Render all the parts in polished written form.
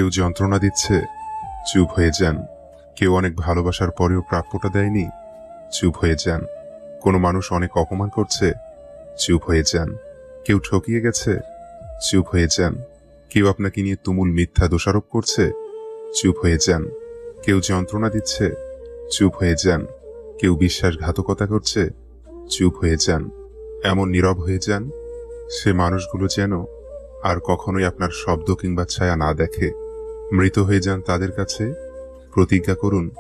কেউ যন্ত্রণা দিচ্ছে, চুপ হয়ে যান। কেউ অনেক ভালোবাসার পরেও প্রাপ্যটা দেয়নি, চুপ হয়ে যান। কোনো মানুষ অনেক অপমান করছে, চুপ হয়ে যান। কেউ ঠকিয়ে গেছে, চুপ হয়ে যান। কেউ আপনাকে নিয়ে তুমুল মিথ্যা দোষারোপ করছে, চুপ হয়ে যান। কেউ যন্ত্রণা দিচ্ছে, চুপ হয়ে যান। কেউ বিশ্বাসঘাতকতা করছে, চুপ হয়ে যান। এমন নীরব হয়ে যান, সে মানুষগুলো যেন আর কখনোই আপনার শব্দ কিংবা ছায়া না দেখে। মৃত হয়ে যান তাদের কাছে, প্রতিজ্ঞা করুন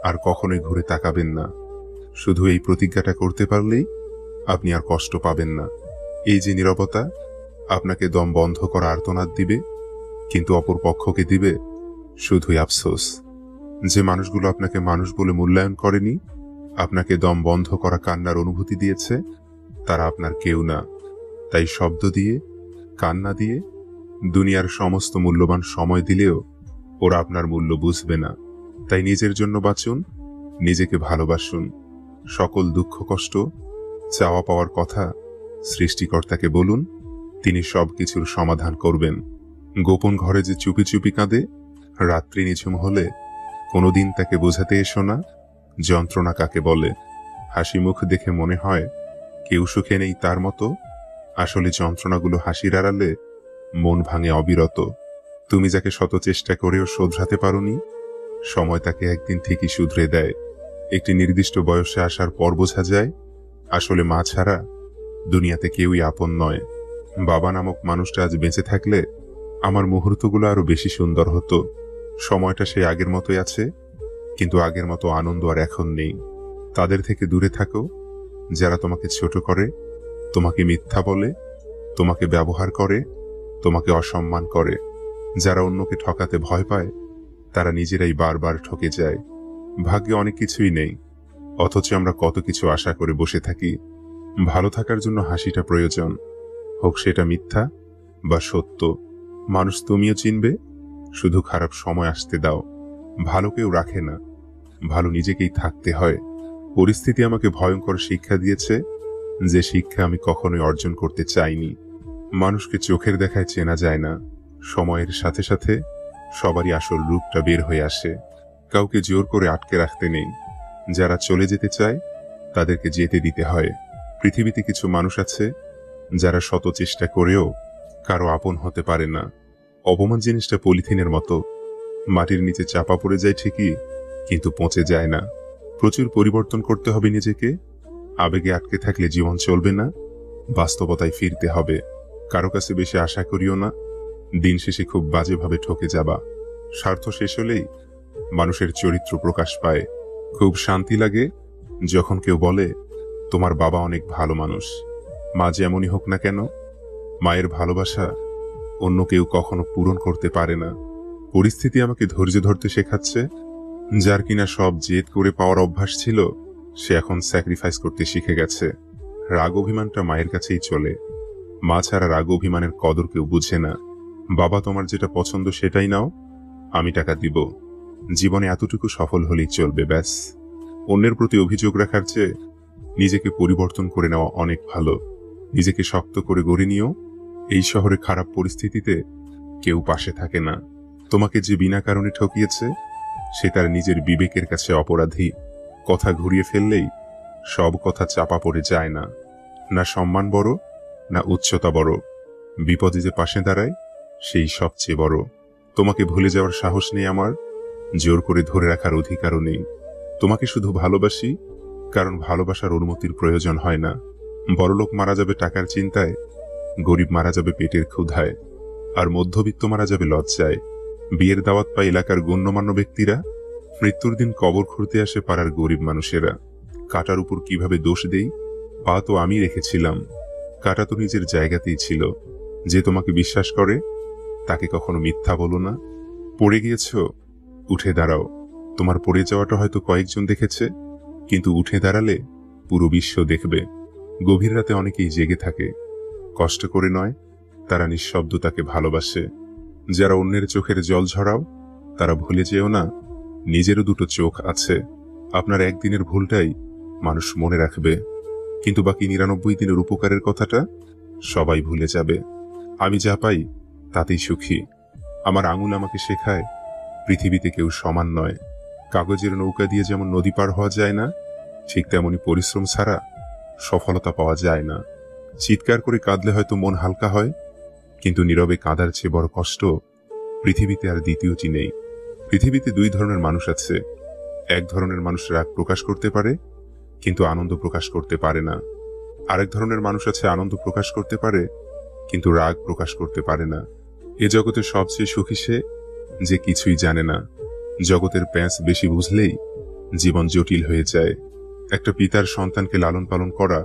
আর কখনোই ঘুরে তাকাবেন না। শুধু এই প্রতিজ্ঞাটা করতে পারলেই আপনি আর কষ্ট পাবেন না। এই যে নীরবতা আপনাকে দম বন্ধ করা আর্তনাদ দিবে, কিন্তু অপর পক্ষকে দিবে শুধুই আফসোস। যে মানুষগুলো আপনাকে মানুষ বলে মূল্যায়ন করেনি, আপনাকে দম বন্ধ করা কান্নার অনুভূতি দিয়েছে, তারা আপনার কেউ না। তাই শব্দ দিয়ে, কান্না দিয়ে, দুনিয়ার সমস্ত মূল্যবান সময় দিলেও ওরা আপনার মূল্য বুঝবে না। তাই নিজের জন্য বাঁচুন, নিজেকে ভালোবাসুন। সকল দুঃখ কষ্ট, চাওয়া পাওয়ার কথা সৃষ্টিকর্তাকে বলুন, তিনি সবকিছুর সমাধান করবেন। গোপন ঘরে যে চুপি চুপি কাঁদে, রাত্রি নিঝুম হলে কোনোদিন তাকে বোঝাতে এসো না যন্ত্রণা কাকে বলে। হাসি মুখ দেখে মনে হয় কেউ সুখে নেই তার মতো, আসলে যন্ত্রণাগুলো হাসির আড়ালে মন ভাঙে অবিরত। তুমি যাকে শত চেষ্টা করেও শোধরাতে পারোনি, সময় তাকে একদিন ঠিকই শুধরে দেয়। একটি নির্দিষ্ট বয়সে আসার পর বোঝা যায় আসলে মা ছাড়া দুনিয়াতে কেউই আপন নয়। বাবা নামক মানুষটা আজ বেঁচে থাকলে আমার মুহূর্তগুলো আরো বেশি সুন্দর হতো। সময়টা সেই আগের মতোই আছে, কিন্তু আগের মতো আনন্দ আর এখন নেই। তাদের থেকে দূরে থাকো যারা তোমাকে ছোট করে, তোমাকে মিথ্যা বলে, তোমাকে ব্যবহার করে, তোমাকে অসম্মান করে। যারা অন্যকে ঠকাতে ভয় পায়, তারা নিজেরাই বারবার ঠকে যায়। ভাগ্যে অনেক কিছুই নেই, অথচ আমরা কত কিছু আশা করে বসে থাকি। ভালো থাকার জন্য হাসিটা প্রয়োজন, হোক সেটা মিথ্যা বা সত্য। মানুষ তুমিও চিনবে, শুধু খারাপ সময় আসতে দাও। ভালো কেউ রাখে না, ভালো নিজেকেই থাকতে হয়। পরিস্থিতি আমাকে ভয়ঙ্কর শিক্ষা দিয়েছে, যে শিক্ষা আমি কখনোই অর্জন করতে চাইনি। মানুষকে চোখের দেখায় চেনা যায় না, সময়ের সাথে সাথে সবারই আসল রূপটা বের হয়ে আসে। কাউকে জোর করে আটকে রাখতে নেই, যারা চলে যেতে চায় তাদেরকে যেতে দিতে হয়। পৃথিবীতে কিছু মানুষ আছে যারা শত চেষ্টা করেও কারো আপন হতে পারে না। অপমান জিনিসটা পলিথিনের মতো, মাটির নিচে চাপা পড়ে যায় ঠিকই, কিন্তু পচে যায় না। প্রচুর পরিবর্তন করতে হবে নিজেকে। আবেগে আটকে থাকলে জীবন চলবে না, বাস্তবতায় ফিরতে হবে। কারো কাছে বেশি আশা করিও না, দিন শেষে খুব বাজেভাবে ঠকে যাবা। স্বার্থ শেষ হলেই মানুষের চরিত্র প্রকাশ পায়। খুব শান্তি লাগে যখন কেউ বলে তোমার বাবা অনেক ভালো মানুষ। মা যেমনই হোক না কেন, মায়ের ভালোবাসা অন্য কেউ কখনো পূরণ করতে পারে না। পরিস্থিতি আমাকে ধৈর্য ধরতে শেখাচ্ছে। যার কিনা সব জেদ করে পাওয়ার অভ্যাস ছিল, সে এখন স্যাক্রিফাইস করতে শিখে গেছে। রাগ অভিমানটা মায়ের কাছেই চলে, মা ছাড়া রাগ অভিমানের কদর কেউ বুঝে না। বাবা তোমার যেটা পছন্দ সেটাই নাও, আমি টাকা দিব। জীবনে এতটুকু সফল হলেই চলবে, ব্যাস। অন্যের প্রতি অভিযোগ রাখার চেয়ে নিজেকে পরিবর্তন করে নেওয়া অনেক ভালো। নিজেকে শক্ত করে গড়ে নিও। এই শহরে খারাপ পরিস্থিতিতে কেউ পাশে থাকে না। তোমাকে যে বিনা কারণে ঠকিয়েছে, সে তার নিজের বিবেকের কাছে অপরাধী। কথা ঘুরিয়ে ফেললেই সব কথা চাপা পড়ে যায় না। না সম্মান বড়, না উচ্চতা বড়, বিপদে যে পাশে দাঁড়ায় সেই সবচেয়ে বড়। তোমাকে ভুলে যাওয়ার সাহস নেই আমার, জোর করে ধরে রাখার অধিকারও নেই। তোমাকে শুধু ভালোবাসি কারণ ভালোবাসার অনুমতির প্রয়োজন হয় না। বড়লোক মারা যাবে টাকার চিন্তায়, গরিব মারা যাবে পেটের ক্ষুধায়, আর মধ্যবিত্ত মারা যাবে লজ্জায়। বিয়ের দাওয়াত পায় এলাকার গণ্যমান্য ব্যক্তিরা, মৃত্যুর দিন কবর খুঁড়তে আসে পাড়ার গরিব মানুষেরা। কাটার উপর কিভাবে দোষ দেই? পা তো আমি রেখেছিলাম, কাটা তো নিজের জায়গাতেই ছিল। যে তোমাকে বিশ্বাস করে তাকে কখনো মিথ্যা বলো না। পড়ে গিয়েছ, উঠে দাঁড়াও। তোমার পড়ে যাওয়াটা হয়তো কয়েকজন দেখেছে, কিন্তু উঠে দাঁড়ালে পুরো বিশ্ব দেখবে। গভীর রাতে অনেকেই জেগে থাকে, কষ্ট করে নয়, তারা নিঃশব্দ তাকে ভালোবাসে। যারা অন্যের চোখের জল ঝরাও, তারা ভুলে যেও না নিজেরও দুটো চোখ আছে। আপনার একদিনের ভুলটাই মানুষ মনে রাখবে, কিন্তু বাকি 99 দিনের উপকারের কথাটা সবাই ভুলে যাবে। আমি যা পাই তাতেই সুখী, আমার আঙুল আমাকে শেখায় পৃথিবীতে কেউ সমান নয়। কাগজের নৌকা দিয়ে যেমন নদী পার হওয়া যায় না, ঠিক তেমনি পরিশ্রম ছাড়া সফলতা পাওয়া যায় না। চিৎকার করে কাঁদলে হয়তো মন হালকা হয়, কিন্তু নীরবে কাঁদার চেয়ে বড় কষ্ট পৃথিবীতে আর দ্বিতীয়টি নেই। পৃথিবীতে দুই ধরনের মানুষ আছে। এক ধরনের মানুষ রাগ প্রকাশ করতে পারে, কিন্তু আনন্দ প্রকাশ করতে পারে না। আরেক ধরনের মানুষ আছে আনন্দ প্রকাশ করতে পারে, কিন্তু রাগ প্রকাশ করতে পারে না। এ জগতে সবচেয়ে সুখী সে, যে কিছুই জানে না। জগতের প্যাঁচ বেশি বুঝলেই জীবন জটিল হয়ে যায়। একটা পিতার সন্তানকে লালন পালন করা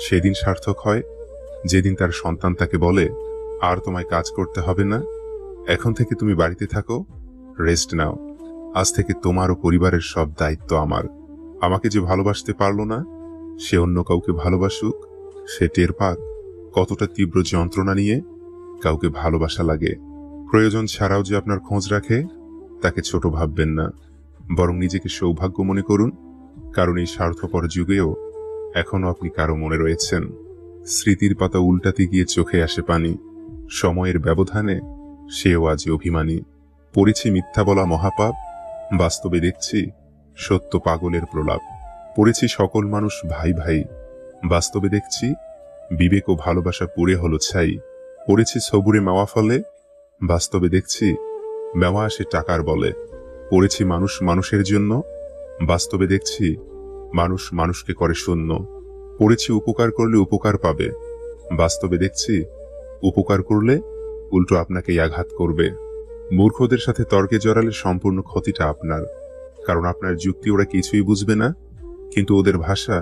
সেদিন সার্থক হয় যেদিন তার সন্তান তাকে বলে, আর তোমায় কাজ করতে হবে না, এখন থেকে তুমি বাড়িতে থাকো, রেস্ট নাও, আজ থেকে তোমার ও পরিবারের সব দায়িত্ব আমার। আমাকে যে ভালোবাসতে পারলো না, সে অন্য কাউকে ভালোবাসুক, সে টের পাক কতটা তীব্র যন্ত্রণা নিয়ে কাউকে ভালোবাসা লাগে। প্রয়োজন ছাড়াও যে আপনার খোঁজ রাখে, তাকে ছোট ভাববেন না, বরং নিজেকে সৌভাগ্য মনে করুন, কারণ এই স্বার্থপর যুগেও এখনো আপনি কারো মনে রয়েছেন। স্মৃতির পাতা উল্টাতে গিয়ে চোখে আসে পানি, সময়ের ব্যবধানে সেও আজ অভিমানী। পড়েছি মিথ্যা বলা মহাপাপ, বাস্তবে দেখছি সত্য পাগলের প্রলাপ। পড়েছি সকল মানুষ ভাই ভাই, বাস্তবে দেখছি বিবেক ও ভালোবাসা পুড়ে হলো ছাই। পড়েছি সবুরে মেওয়া ফলে, বাস্তবে দেখছি মেওয়া আসে টাকার বলে। পড়েছি মানুষ মানুষের জন্য, বাস্তবে দেখছি মানুষ মানুষকে করে শূন্য। পড়েছি উপকার করলে উপকার পাবে, বাস্তবে দেখছি উপকার করলে উল্টো আপনাকেই আঘাত করবে। মূর্খদের সাথে তর্কে জড়ালে সম্পূর্ণ ক্ষতিটা আপনার, কারণ আপনার যুক্তি ওরা কিছুই বুঝবে না, কিন্তু ওদের ভাষা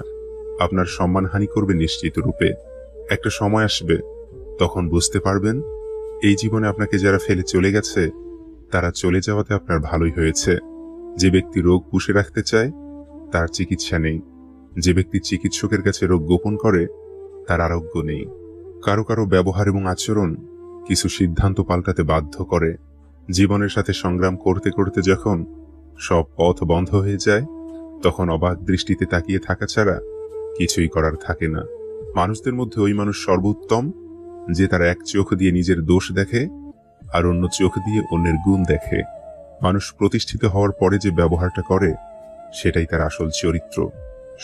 আপনার সম্মানহানি করবে নিশ্চিত রূপে। একটা সময় আসবে, তখন বুঝতে পারবেন এই জীবনে আপনাকে যারা ফেলে চলে গেছে, তারা চলে যাওয়াতে আপনার ভালোই হয়েছে। যে ব্যক্তি রোগ পুষে রাখতে চায়, তার চিকিৎসা নেই। যে ব্যক্তি চিকিৎসকের কাছে রোগ গোপন করে, তার আরোগ্য নেই। কারো কারো ব্যবহার এবং আচরণ কিছু সিদ্ধান্ত পাল্টাতে বাধ্য করে। জীবনের সাথে সংগ্রাম করতে করতে যখন সব পথ বন্ধ হয়ে যায়, তখন অবাক দৃষ্টিতে তাকিয়ে থাকা ছাড়া কিছুই করার থাকে না। মানুষদের মধ্যে ওই মানুষ সর্বোত্তম, যে তার এক চোখ দিয়ে নিজের দোষ দেখে আর অন্য চোখ দিয়ে অন্যের গুণ দেখে। মানুষ প্রতিষ্ঠিত হওয়ার পরে যে ব্যবহারটা করে, সেটাই তার আসল চরিত্র।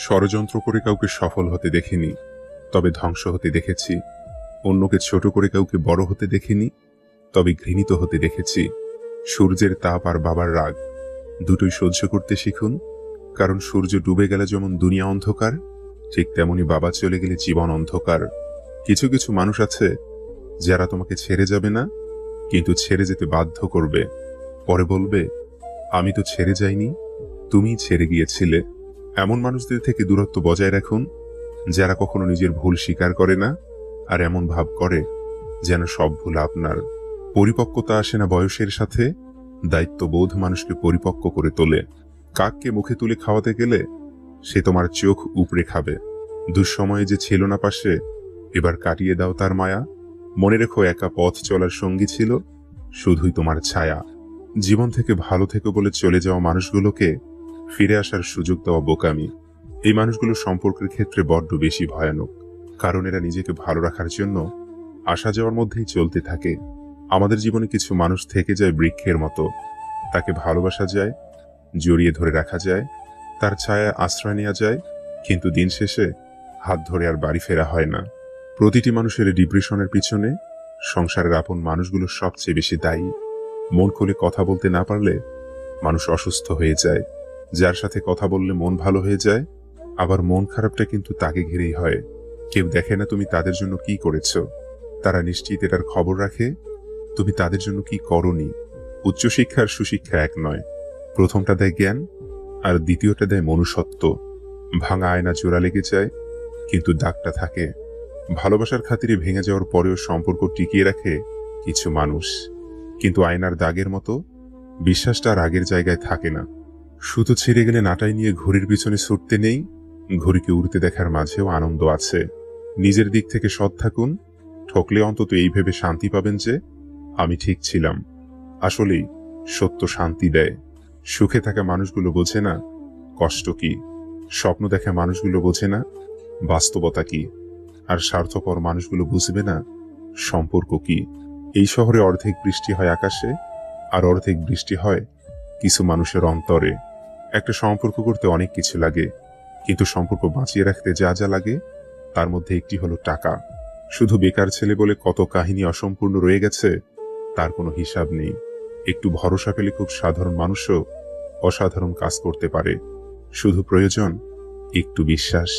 ষড়যন্ত্র করে কাউকে সফল হতে দেখিনি, তবে ধ্বংস হতে দেখেছি। অন্যকে ছোট করে কাউকে বড় হতে দেখিনি, তবে ঘৃণিত হতে দেখেছি। সূর্যের তাপ আর বাবার রাগ দুটোই সহ্য করতে শিখুন, কারণ সূর্য ডুবে গেলে যেমন দুনিয়া অন্ধকার, ঠিক তেমনি বাবা চলে গেলে জীবন অন্ধকার। কিছু কিছু মানুষ আছে যারা তোমাকে ছেড়ে যাবে না, কিন্তু ছেড়ে যেতে বাধ্য করবে। পরে বলবে, আমি তো ছেড়ে যাইনি, তুমিই ছেড়ে গিয়েছিলে। এমন মানুষদের থেকে দূরত্ব বজায় রাখুন, যারা কখনো নিজের ভুল স্বীকার করে না, আর এমন ভাব করে যেন সব ভুল আপনার। পরিপক্কতা আসে না বয়সের সাথে, দায়িত্ববোধ মানুষকে পরিপক্ক করে তোলে। কাককে মুখে তুলে খাওয়াতে গেলে সে তোমার চোখ উপড়ে খাবে। দুঃসময়ে যে ছিল না পাশে, এবার কাটিয়ে দাও তার মায়া। মনে রেখো, একা পথ চলার সঙ্গী ছিল শুধুই তোমার ছায়া। জীবন থেকে ভালো থেকো বলে চলে যাওয়া মানুষগুলোকে ফিরে আসার সুযোগ দেওয়া বোকামি। এই মানুষগুলো সম্পর্কের ক্ষেত্রে বড্ড বেশি ভয়ানক, কারণ এরা নিজেকে ভালো রাখার জন্য আসা যাওয়ার মধ্যেই চলতে থাকে। আমাদের জীবনে কিছু মানুষ থেকে যায় বৃক্ষের মতো, তাকে ভালোবাসা যায়, জড়িয়ে ধরে রাখা যায়, তার ছায়া আশ্রয় নেওয়া যায়, কিন্তু দিন শেষে হাত ধরে আর বাড়ি ফেরা হয় না। প্রতিটি মানুষের ডিপ্রেশনের পিছনে সংসারের আপন মানুষগুলো সবচেয়ে বেশি দায়ী। মন খুলে কথা বলতে না পারলে মানুষ অসুস্থ হয়ে যায়। যার সাথে কথা বললে মন ভালো হয়ে যায়, আবার মন খারাপটা কিন্তু তাকে ঘিরেই হয়। কেউ দেখে না তুমি তাদের জন্য কি করেছো, তারা নিশ্চিত এটার খবর রাখে তুমি তাদের জন্য কি করনি। উচ্চশিক্ষা আর সুশিক্ষা এক নয়, প্রথমটা দেয় জ্ঞান আর দ্বিতীয়টা দেয় মনুষ্যত্ব। ভাঙা আয়না জোড়া লেগে যায়, কিন্তু দাগটা থাকে। ভালোবাসার খাতিরে ভেঙে যাওয়ার পরেও সম্পর্ক টিকিয়ে রাখে কিছু মানুষ, কিন্তু আয়নার দাগের মতো বিশ্বাসটা আর আগের জায়গায় থাকে না। সুতো ছিঁড়ে গেলে নাটাই নিয়ে ঘড়ির পিছনে ছুটতে নেই, ঘড়িকে উড়তে দেখার মাঝেও আনন্দ আছে। নিজের দিক থেকে সৎ থাকুন, ঠকলে অন্তত এই ভেবে শান্তি পাবেন যে আমি ঠিক ছিলাম। আসলেই সত্য শান্তি দেয়। সুখে থাকা মানুষগুলো বোঝে না কষ্ট কি, স্বপ্ন দেখা মানুষগুলো বোঝে না বাস্তবতা কি, আর স্বার্থপর মানুষগুলো বুঝবে না সম্পর্ক কি। এই শহরে অর্ধেক বৃষ্টি হয় আকাশে, আর অর্ধেক বৃষ্টি হয় কিছু মানুষের অন্তরে। একটা সম্পর্ক করতে অনেক কিছু লাগে, কিন্তু সম্পর্ক বাঁচিয়ে রাখতে যা যা লাগে তার মধ্যে একটি হলো টাকা। শুধু বেকার ছেলে বলে কত কাহিনী অসম্পূর্ণ রয়ে গেছে তার কোনো হিসাব নেই। একটু ভরসা পেলে খুব সাধারণ মানুষও অসাধারণ কাজ করতে পারে। শুধু প্রয়োজন একটু বিশ্বাস।